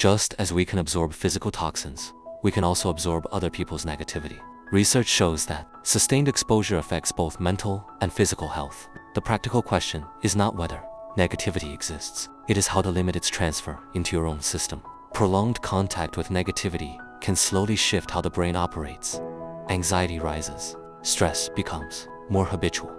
Just as we can absorb physical toxins, we can also absorb other people's negativity. Research shows that sustained exposure affects both mental and physical health. The practical question is not whether negativity exists, it is how to limit its transfer into your own system. Prolonged contact with negativity can slowly shift how the brain operates. Anxiety rises, stress becomes more habitual.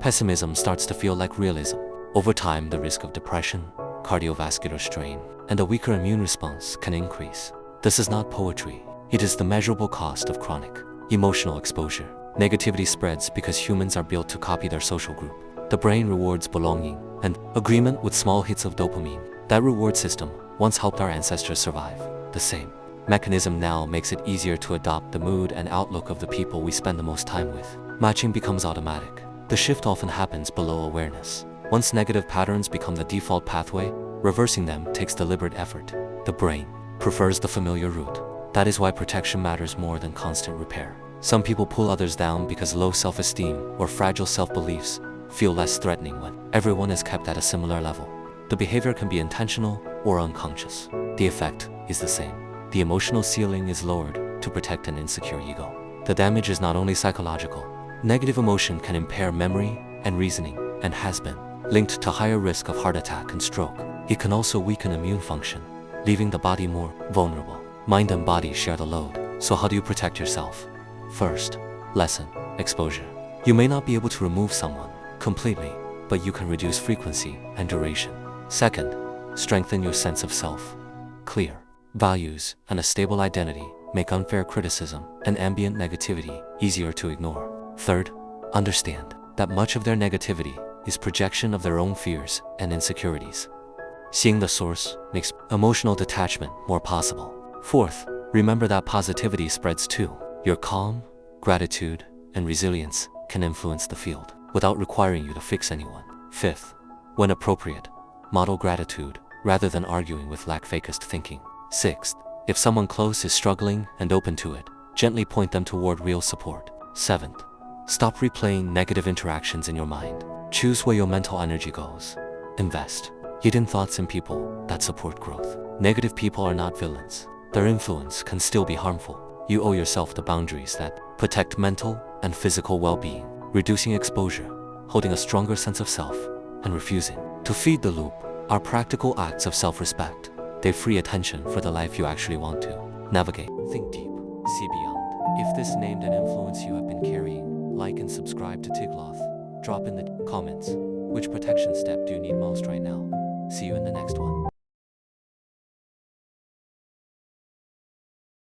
Pessimism starts to feel like realism. Over time, the risk of depression, cardiovascular strain, and a weaker immune response can increase. This is not poetry. It is the measurable cost of chronic emotional exposure. Negativity spreads because humans are built to copy their social group. The brain rewards belonging and agreement with small hits of dopamine. That reward system once helped our ancestors survive. The same mechanism now makes it easier to adopt the mood and outlook of the people we spend the most time with. Matching becomes automatic. The shift often happens below awareness. Once negative patterns become the default pathway, reversing them takes deliberate effort. The brain prefers the familiar route. That is why protection matters more than constant repair. Some people pull others down because low self-esteem or fragile self-beliefs feel less threatening when everyone is kept at a similar level. The behavior can be intentional or unconscious. The effect is the same. The emotional ceiling is lowered to protect an insecure ego. The damage is not only psychological. Negative emotion can impair memory and reasoning and has been linked to higher risk of heart attack and stroke. It can also weaken immune function, leaving the body more vulnerable. Mind and body share the load. So how do you protect yourself? First, lessen exposure. You may not be able to remove someone completely, but you can reduce frequency and duration. Second, strengthen your sense of self. Clear values and a stable identity make unfair criticism and ambient negativity easier to ignore. Third, understand that much of their negativity is projection of their own fears and insecurities. Seeing the source makes emotional detachment more possible. Fourth, remember that positivity spreads too. Your calm, gratitude, and resilience can influence the field without requiring you to fix anyone. Fifth, when appropriate, model gratitude rather than arguing with lack-focused thinking. Sixth, if someone close is struggling and open to it, gently point them toward real support. Seventh, stop replaying negative interactions in your mind. Choose where your mental energy goes. Invest hidden thoughts in people that support growth. Negative people are not villains. Their influence can still be harmful. You owe yourself the boundaries that protect mental and physical well-being. Reducing exposure, holding a stronger sense of self, and refusing to feed the loop are practical acts of self-respect. They free attention for the life you actually want to navigate. Think deep, see beyond. If this named an influence you have been carrying, like and subscribe to Tigloth. Drop in the comments. Which protection step do you need most right now? See you in the next one.